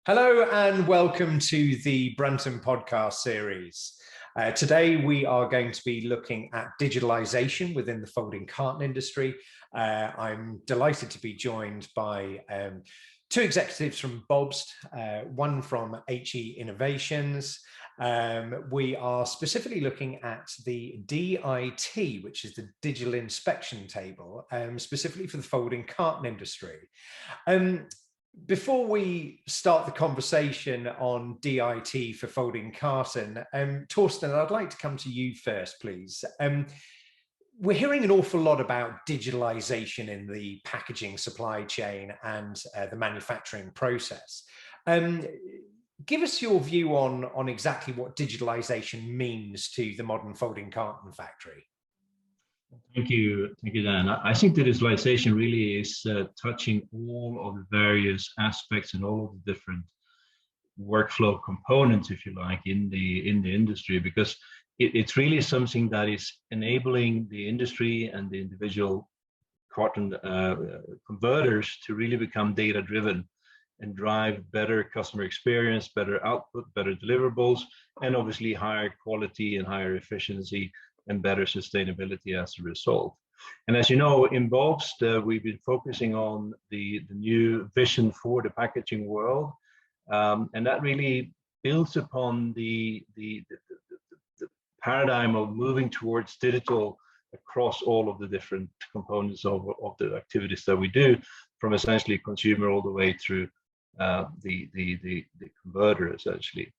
Hello and welcome to the Brunton podcast series. Today we are going to be looking at digitalization within the folding carton industry. I'm delighted to be joined by two executives from BOBST, one from HE Inventions. We are specifically looking at the DIT, which is the digital inspection table, specifically for the folding carton industry. Before we start the conversation on DIT for folding carton, Torsten, I'd like to come to you first, please. We're hearing an awful lot about digitalization in the packaging supply chain and the manufacturing process. Give us your view on exactly what digitalization means to the modern folding carton factory. Thank you, Dan. I think digitalization really is touching all of the various aspects and all of the different workflow components, if you like, in the industry, because it's really something that is enabling the industry and the individual carton converters to really become data-driven and drive better customer experience, better output, better deliverables, and obviously higher quality and higher efficiency and better sustainability as a result. And as you know, in BOBST, we've been focusing on the new vision for the packaging world, and that really builds upon the paradigm of moving towards digital across all of the different components of the activities that we do, from essentially consumer all the way through the converter, essentially.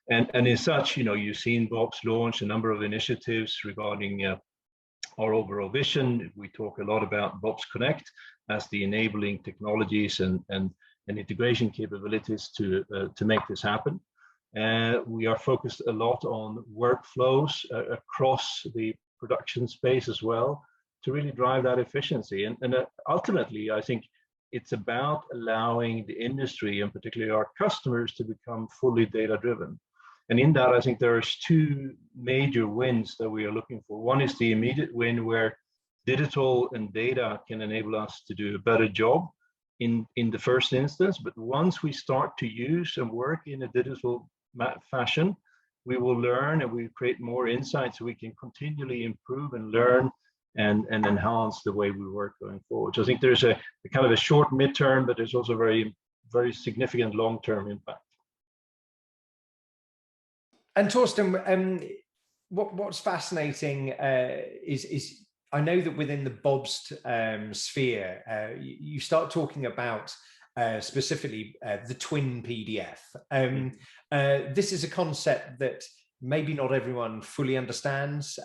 And as such, you know, you've seen BOBST launch a number of initiatives regarding our overall vision. We talk a lot about BOBST Connect as the enabling technologies and integration capabilities to make this happen. We are focused a lot on workflows across the production space as well to really drive that efficiency. And ultimately, I think it's about allowing the industry and particularly our customers to become fully data-driven. And in that, I think there's two major wins that we are looking for. One is the immediate win where digital and data can enable us to do a better job in the first instance. But once we start to use and work in a digital fashion, we will learn and we create more insights so we can continually improve and learn and enhance the way we work going forward. So I think there's a kind of a short midterm, but there's also very, very significant long-term impact. And Torsten, what's fascinating is I know that within the BOBST sphere, you start talking about specifically the twin PDF. This is a concept that maybe not everyone fully understands.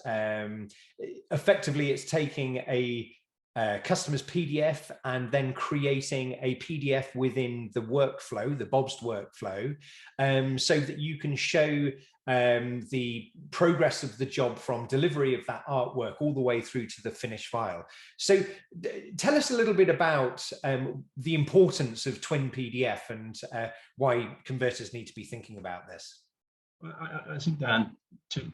Effectively, it's taking a customer's PDF and then creating a PDF within the workflow, the BOBST workflow, so that you can show the progress of the job from delivery of that artwork all the way through to the finished file. So tell us a little bit about the importance of twin PDF and why converters need to be thinking about this. Well, I think, Dan, to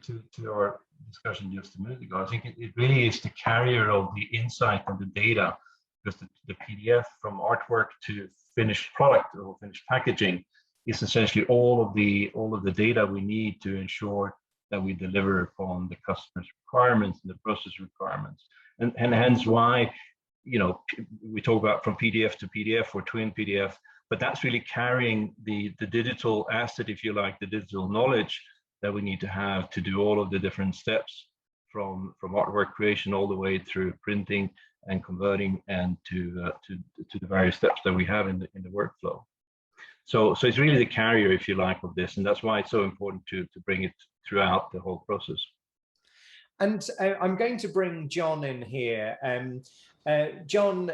our discussion just a minute ago, I think it really is the carrier of the insight and the data, because the PDF from artwork to finished product or finished packaging is essentially all of the data we need to ensure that we deliver upon the customer's requirements and the process requirements. And hence why, you know, we talk about from PDF to PDF or twin PDF, but that's really carrying the digital asset, if you like, the digital knowledge that we need to have to do all of the different steps from artwork creation all the way through printing and converting and to the various steps that we have in the workflow. So it's really the carrier, if you like, of this, and that's why it's so important to bring it throughout the whole process. And I'm going to bring John in here. John,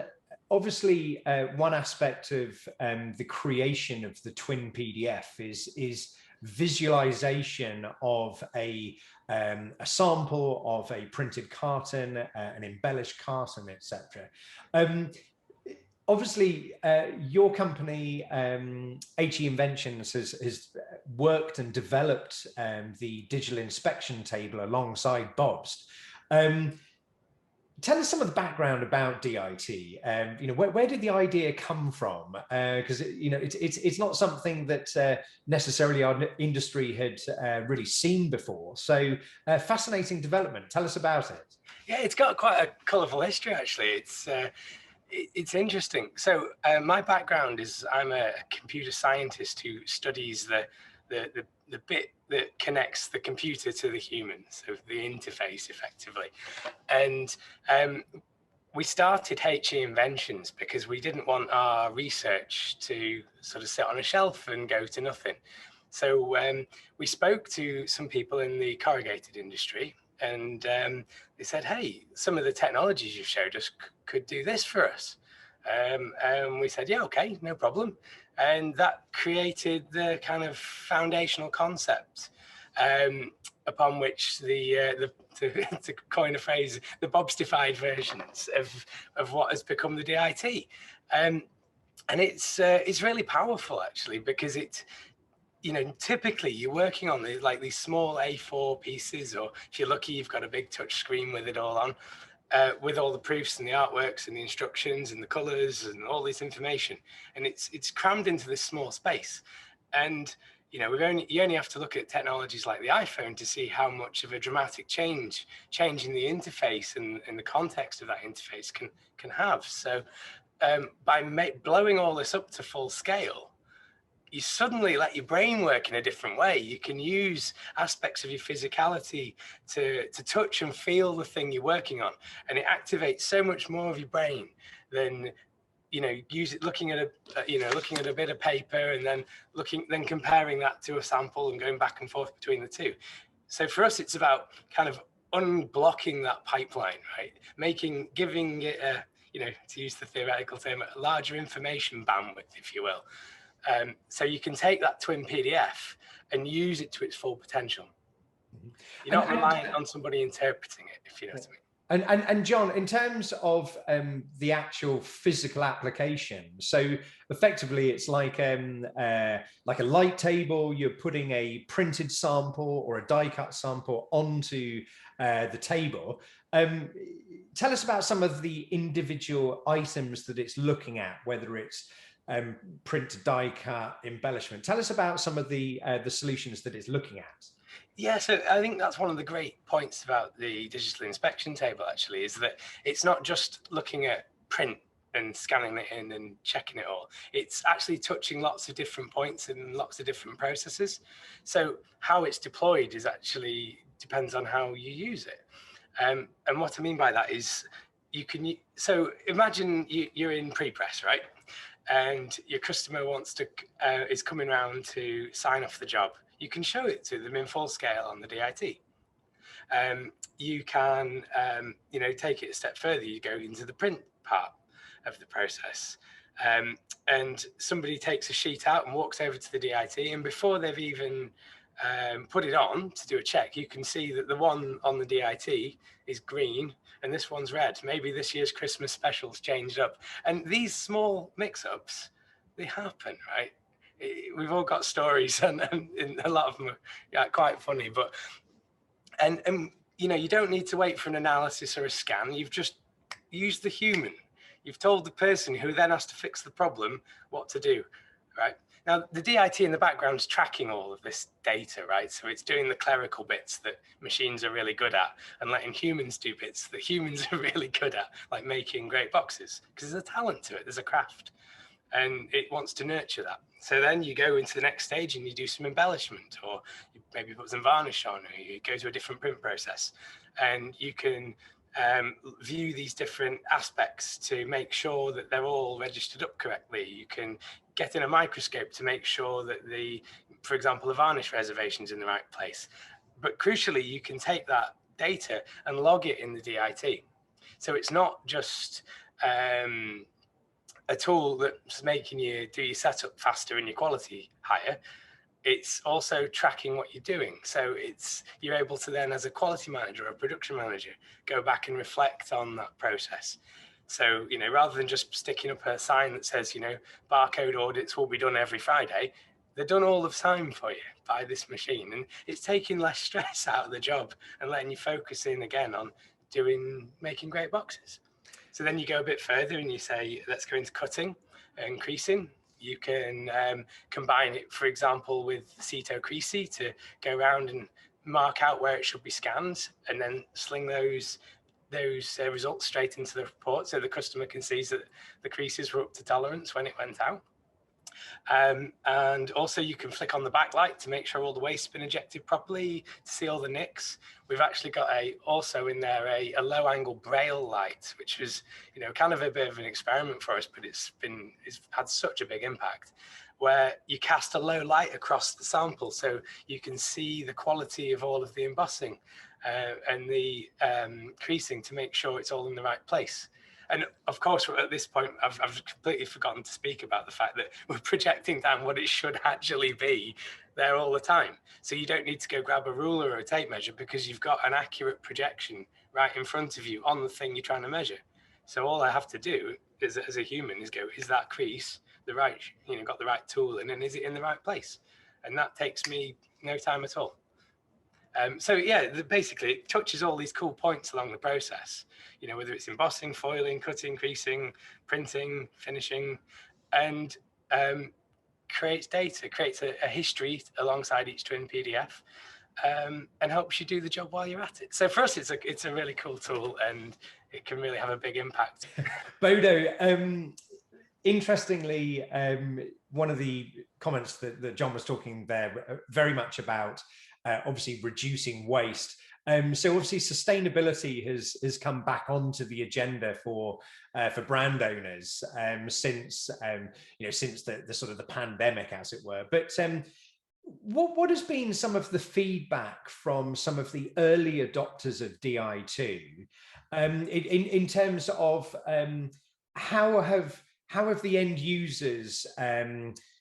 obviously, one aspect of the creation of the twin PDF is visualization of a sample of a printed carton, an embellished carton, etc. Obviously, your company, HE Inventions, has worked and developed the digital inspection table alongside BOBST. Tell us some of the background about DIT. You know, where did the idea come from? Because you know, it's not something that necessarily our industry had really seen before. So fascinating development. Tell us about it. Yeah, it's got quite a colourful history, actually. It's interesting. So my background is I'm a computer scientist who studies the bit that connects the computer to the human, so the interface, effectively. And we started HE Inventions because we didn't want our research to sort of sit on a shelf and go to nothing. So we spoke to some people in the corrugated industry, and they said, hey, some of the technologies you've showed us could do this for us. And we said, yeah, okay, no problem. And that created the kind of foundational concept upon which to coin a phrase, the BOBSTified versions of what has become the DIT. And it's really powerful, actually, because it, you know, typically you're working on these small A4 pieces, or if you're lucky, you've got a big touch screen with it all on, with all the proofs and the artworks and the instructions and the colors and all this information. And it's crammed into this small space. And, you know, you only have to look at technologies like the iPhone to see how much of a dramatic change in the interface and the context of that interface can have. So by blowing all this up to full scale, you suddenly let your brain work in a different way. You can use aspects of your physicality to touch and feel the thing you're working on, and it activates so much more of your brain than, you know, looking at a bit of paper and then comparing that to a sample and going back and forth between the two. So for us, it's about kind of unblocking that pipeline, right? Giving it a, you know, to use the theoretical term, a larger information bandwidth, if you will. So you can take that twin PDF and use it to its full potential. You're not reliant on somebody interpreting it, if you know what I mean. And John, in terms of the actual physical application, so effectively it's like a light table. You're putting a printed sample or a die cut sample onto the table. Tell us about some of the individual items that it's looking at, whether it's print, die cut, embellishment. Tell us about some of the solutions that it's looking at. Yeah, so I think that's one of the great points about the digital inspection table, actually, is that it's not just looking at print and scanning it in and checking it all. It's actually touching lots of different points and lots of different processes. So how it's deployed actually depends on how you use it. And what I mean by that is so imagine you're in pre-press, right? And your customer is coming around to sign off the job. You can show it to them in full scale on the DIT. You can, you know, take it a step further. You go into the print part of the process, and somebody takes a sheet out and walks over to the DIT, and before they've even put it on to do a check, you can see that the one on the DIT is green and this one's red. Maybe this year's Christmas specials changed up. And these small mix-ups, they happen, right? We've all got stories, and a lot of them are quite funny. But and you know, you don't need to wait for an analysis or a scan. You've just used the human. You've told the person who then has to fix the problem what to do, right? Now, the DIT in the background is tracking all of this data, right? So it's doing the clerical bits that machines are really good at and letting humans do bits that humans are really good at, like making great boxes, because there's a talent to it, there's a craft, and it wants to nurture that. So then you go into the next stage and you do some embellishment, or you maybe put some varnish on, or you go to a different print process, and you can view these different aspects to make sure that they're all registered up correctly. You can get in a microscope to make sure that for example, the varnish reservation is in the right place. But crucially, you can take that data and log it in the DIT. So it's not just a tool that's making you do your setup faster and your quality higher. It's also tracking what you're doing. So you're able to then, as a quality manager or a production manager, go back and reflect on that process. So, you know, rather than just sticking up a sign that says, you know, barcode audits will be done every Friday, they're done all the time for you by this machine. And it's taking less stress out of the job and letting you focus in again on making great boxes. So then you go a bit further and you say, let's go into cutting and creasing. You can combine it, for example, with Ceto Creasy to go around and mark out where it should be scanned, and then sling those results straight into the report so the customer can see that the creases were up to tolerance when it went out. And also you can flick on the backlight to make sure all the waste's been ejected properly, to see all the nicks. We've actually got also in there a low angle Braille light, which was, kind of a bit of an experiment for us, but it's had such a big impact, where you cast a low light across the sample so you can see the quality of all of the embossing and the creasing to make sure it's all in the right place. And of course, at this point, I've completely forgotten to speak about the fact that we're projecting down what it should actually be there all the time. So you don't need to go grab a ruler or a tape measure, because you've got an accurate projection right in front of you on the thing you're trying to measure. So all I have to do as a human is go, is that crease the right, got the right tool in, and is it in the right place? And that takes me no time at all. So yeah, basically it touches all these cool points along the process, whether it's embossing, foiling, cutting, creasing, printing, finishing, and creates data, creates a history alongside each twin PDF, and helps you do the job while you're at it. So for us, it's a really cool tool, and it can really have a big impact. Bodo, interestingly, one of the comments that John was talking there very much about obviously reducing waste. So obviously sustainability has come back onto the agenda for brand owners since since the sort of the pandemic, as it were. But what has been some of the feedback from some of the early adopters of DI2 in terms of how have the end users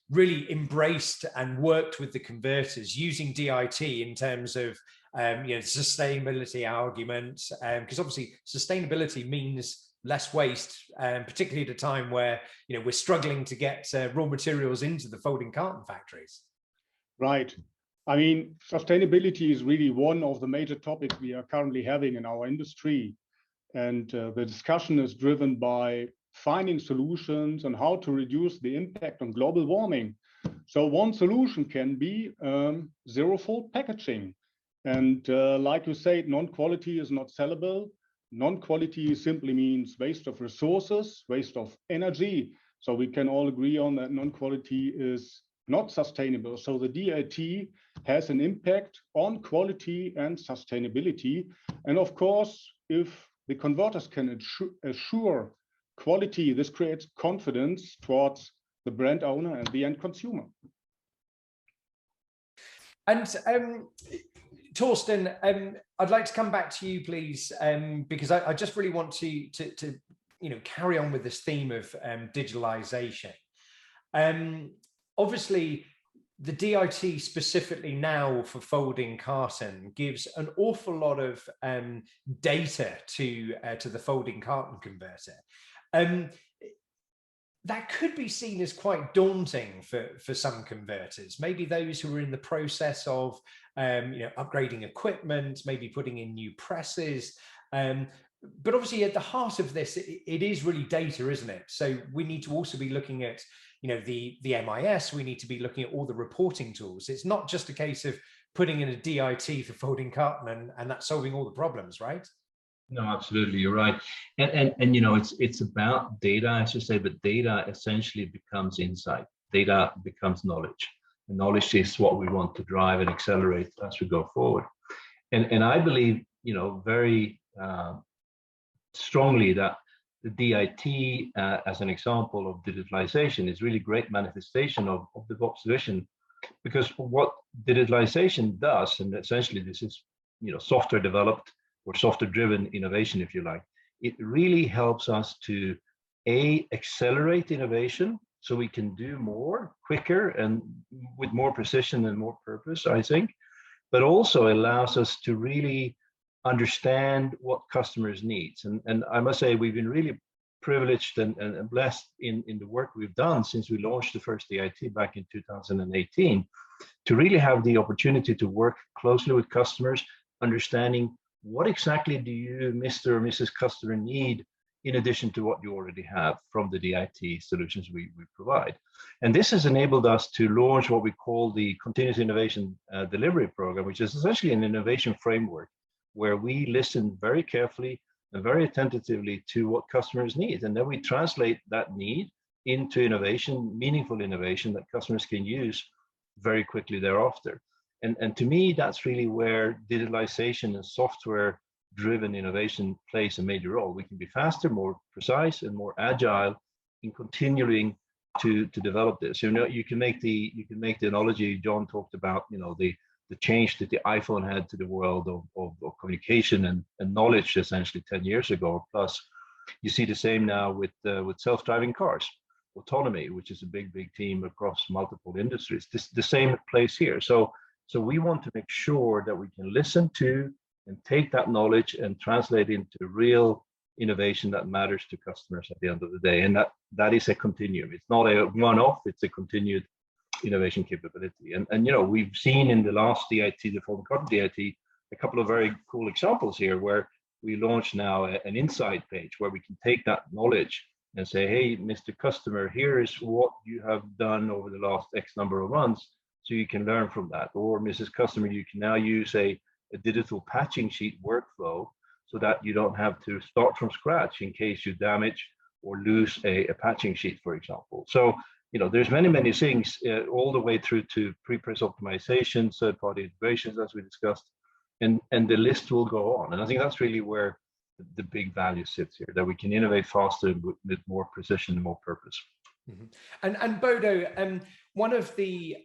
really embraced and worked with the converters using DIT in terms of sustainability arguments, because obviously sustainability means less waste, particularly at a time where we're struggling to get raw materials into the folding carton factories. Right. I mean, sustainability is really one of the major topics we are currently having in our industry, and the discussion is driven by finding solutions on how to reduce the impact on global warming. So one solution can be zero-fault packaging. And like you said, non-quality is not sellable. Non-quality simply means waste of resources, waste of energy. So we can all agree on that non-quality is not sustainable. So the DIT has an impact on quality and sustainability. And of course, if the converters can assure quality, this creates confidence towards the brand owner and the end consumer. And Torsten, I'd like to come back to you, please, because I just really want to carry on with this theme of digitalization. Obviously, the DIT specifically now for folding carton gives an awful lot of data to the folding carton converter. That could be seen as quite daunting for some converters, maybe those who are in the process of upgrading equipment, maybe putting in new presses. But obviously at the heart of this, it is really data, isn't it? So we need to also be looking at the MIS, we need to be looking at all the reporting tools. It's not just a case of putting in a DIT for folding carton and that's solving all the problems, right? No, absolutely, you're right. And it's about data, as you say, but data essentially becomes insight. Data becomes knowledge. And knowledge is what we want to drive and accelerate as we go forward. And I believe, very strongly that the DIT, as an example of digitalization, is really great manifestation of the BOBST vision, because what digitalization does, and essentially this is software developed or software-driven innovation, if you like, it really helps us to accelerate innovation so we can do more quicker and with more precision and more purpose, I think, but also allows us to really understand what customers needs. And I must say, we've been really privileged and blessed in the work we've done since we launched the first DIT back in 2018, to really have the opportunity to work closely with customers, understanding what exactly do you, Mr. or Mrs. Customer, need in addition to what you already have from the DIT solutions we provide. And this has enabled us to launch what we call the Continuous Innovation Delivery Program, which is essentially an innovation framework where we listen very carefully and very attentively to what customers need. And then we translate that need into innovation, meaningful innovation that customers can use very quickly thereafter. And to me, that's really where digitalization and software driven innovation plays a major role. We can be faster, more precise, and more agile in continuing to develop this. You know, you can make the analogy John talked about, you know, the change that the iPhone had to the world of communication and knowledge essentially 10 years ago. Plus, you see the same now with self-driving cars, autonomy, which is a big theme across multiple industries. The same place here. So we want to make sure that we can listen to and take that knowledge and translate into real innovation that matters to customers at the end of the day. And that is a continuum. It's not a one-off, it's a continued innovation capability. And you know, we've seen in the last DIT, the Folding Carton DIT, a couple of very cool examples here where we launched now an insight page where we can take that knowledge and say, hey, Mr. Customer, here is what you have done over the last X number of months, so you can learn from that. Or Mrs. Customer, you can now use a digital patching sheet workflow so that you don't have to start from scratch in case you damage or lose a patching sheet, for example. So, you know, there's many things all the way through to pre-press optimization, third-party integrations, as we discussed, and the list will go on. And I think that's really where the big value sits here, that we can innovate faster with more precision and more purpose. Mm-hmm. And Bodo, one of the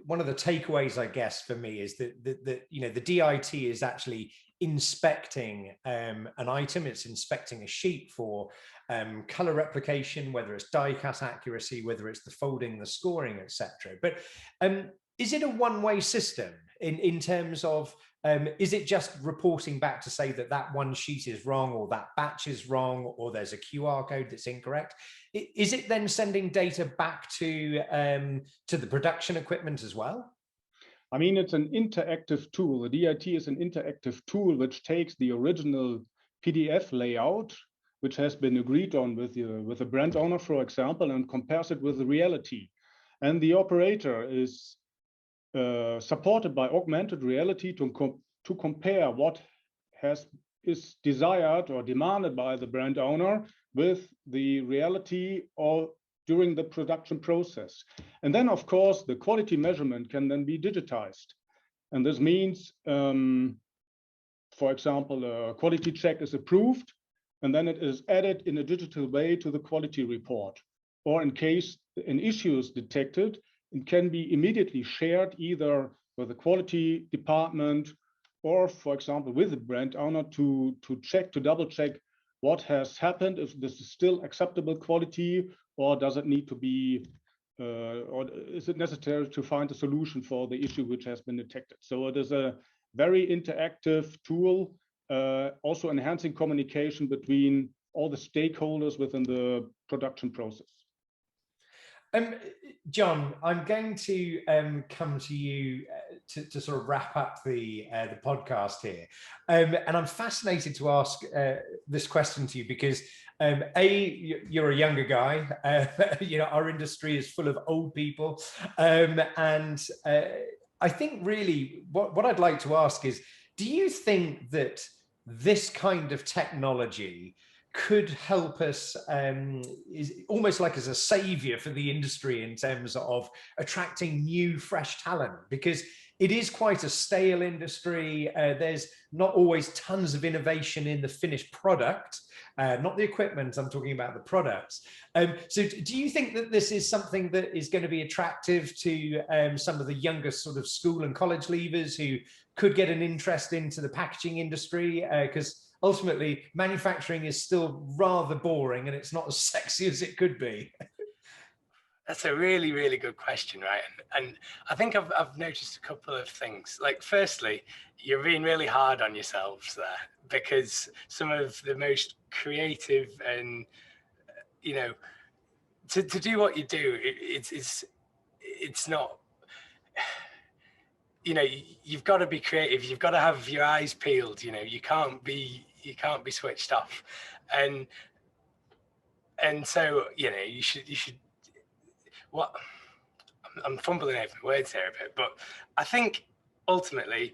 takeaways, I guess, for me is that you know, the DIT is actually inspecting an item. It's inspecting a sheet for color replication, whether it's die cut accuracy, whether it's the folding, the scoring, etc. But is it a one-way system in terms of is it just reporting back to say that one sheet is wrong, or that batch is wrong, or there's a QR code that's incorrect? Is it then sending data back to the production equipment as well? I mean, it's an interactive tool. The DIT is an interactive tool which takes the original PDF layout, which has been agreed on with the brand owner, for example, and compares it with the reality. And the operator is supported by augmented reality to compare what is desired or demanded by the brand owner with the reality or during the production process. And then, of course, the quality measurement can then be digitized. And this means, for example, a quality check is approved, and then it is added in a digital way to the quality report. Or in case an issue is detected, it can be immediately shared either with the quality department or, for example, with the brand owner to double check what has happened, if this is still acceptable quality, or does it need to be, or is it necessary to find a solution for the issue which has been detected. So it is a very interactive tool, also enhancing communication between all the stakeholders within the production process. John, I'm going to come to you to sort of wrap up the podcast here, and I'm fascinated to ask this question to you because you're a younger guy. You know, our industry is full of old people, and I think really what I'd like to ask is, do you think that this kind of technology could help us, is almost like as a savior for the industry in terms of attracting new, fresh talent? Because it is quite a stale industry. There's not always tons of innovation in the finished product, not the equipment, I'm talking about the products. So do you think that this is something that is going to be attractive to some of the younger sort of school and college leavers who could get an interest into the packaging industry? Because ultimately, manufacturing is still rather boring and it's not as sexy as it could be. That's a really, really good question, right? And I think I've noticed a couple of things. Like, firstly, you're being really hard on yourselves there, because some of the most creative and, you know, to do what you do, it's not, you know, you've got to be creative. You've got to have your eyes peeled. You know, you can't be switched off, and so, you know, you should. What I'm fumbling over words here a bit, but I think ultimately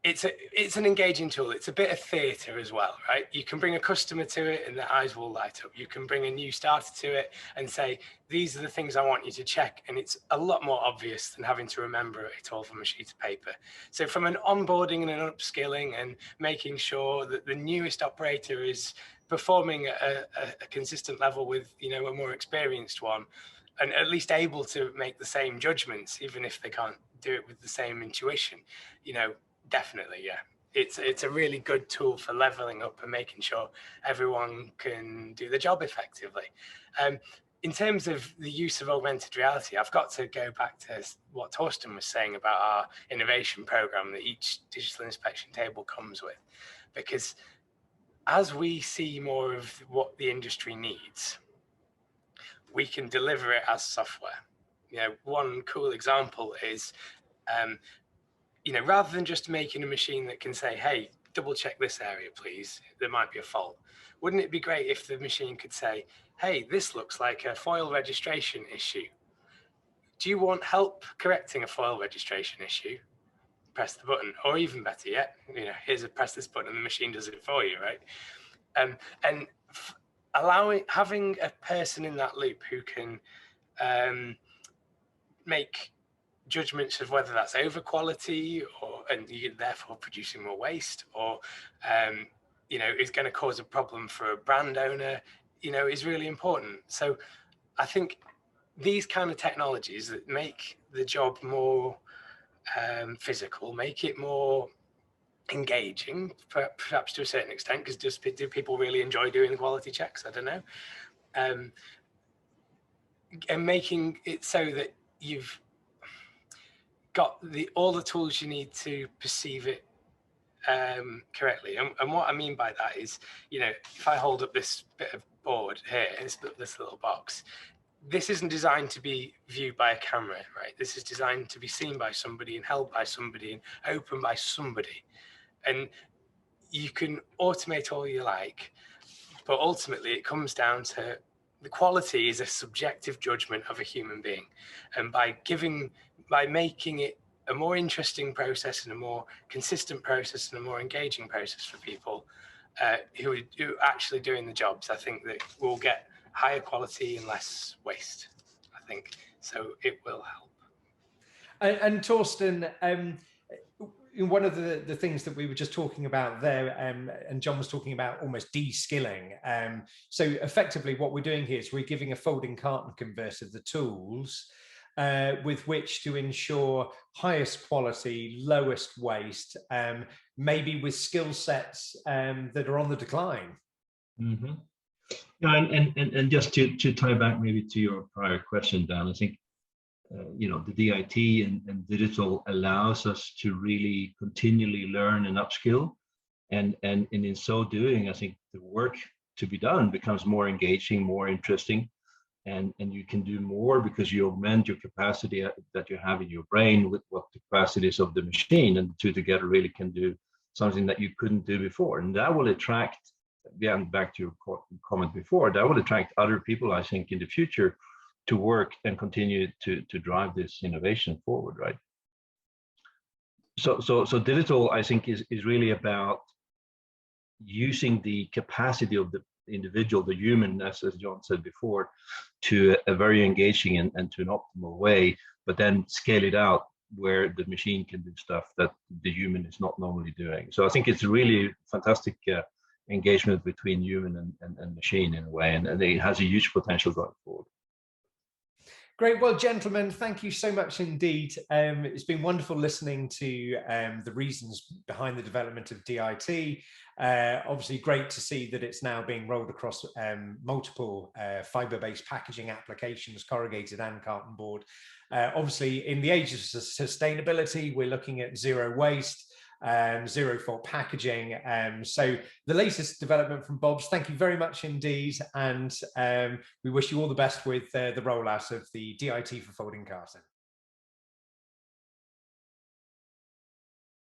it's an engaging tool. It's a bit of theatre as well, right? You can bring a customer to it and their eyes will light up. You can bring a new starter to it and say, these are the things I want you to check. And it's a lot more obvious than having to remember it all from a sheet of paper. So from an onboarding and an upskilling and making sure that the newest operator is performing at a consistent level with, you know, a more experienced one, and at least able to make the same judgments, even if they can't do it with the same intuition, you know, definitely, yeah. It's a really good tool for leveling up and making sure everyone can do the job effectively. In terms of the use of augmented reality, I've got to go back to what Torsten was saying about our innovation program that each digital inspection table comes with, because as we see more of what the industry needs, we can deliver it as software. You know, one cool example is, you know, rather than just making a machine that can say, hey, double check this area, please, there might be a fault. Wouldn't it be great if the machine could say, hey, this looks like a foil registration issue. Do you want help correcting a foil registration issue? Press the button, or even better yet, you know, here's a press this button and the machine does it for you, right? And having a person in that loop who can make judgments of whether that's over quality and you're therefore producing more waste, or you know, is going to cause a problem for a brand owner, you know, is really important. So I think these kind of technologies that make the job more physical, make it more engaging, perhaps to a certain extent, because do people really enjoy doing the quality checks? I don't know. And making it so that you've got all the tools you need to perceive it correctly. And what I mean by that is, you know, if I hold up this bit of board here, this little box, this isn't designed to be viewed by a camera, right? This is designed to be seen by somebody and held by somebody and opened by somebody. And you can automate all you like, but ultimately it comes down to the quality is a subjective judgment of a human being. And by making it a more interesting process and a more consistent process and a more engaging process for people who are actually doing the jobs, I think that we'll get higher quality and less waste, I think. So it will help. And Torsten, one of the things that we were just talking about there, and John was talking about almost de-skilling. So effectively what we're doing here is we're giving a folding carton converter the tools with which to ensure highest quality, lowest waste, maybe with skill sets that are on the decline. Mm-hmm. Yeah, and just to tie back maybe to your prior question, Dan, I think you know, the DIT and digital allows us to really continually learn and upskill, and in so doing, I think the work to be done becomes more engaging, more interesting, and you can do more because you augment your capacity that you have in your brain with what the capacities of the machine, and the two together really can do something that you couldn't do before. And that will attract, again, back to your comment before, that will attract other people, I think, in the future to work and continue to drive this innovation forward, right? So digital, I think, is really about using the capacity of the individual, the human, as John said before, to a very engaging and to an optimal way, but then scale it out where the machine can do stuff that the human is not normally doing. So I think it's really fantastic engagement between human and machine in a way, and it has a huge potential going forward. Great. Well, gentlemen, thank you so much indeed. It's been wonderful listening to the reasons behind the development of DIT. Obviously, great to see that it's now being rolled across multiple fiber-based packaging applications, corrugated and cartonboard. Obviously, in the age of sustainability, we're looking at zero waste, zero fault packaging. So the latest development from BOBST, thank you very much indeed. And we wish you all the best with the rollout of the DIT for Folding Carton.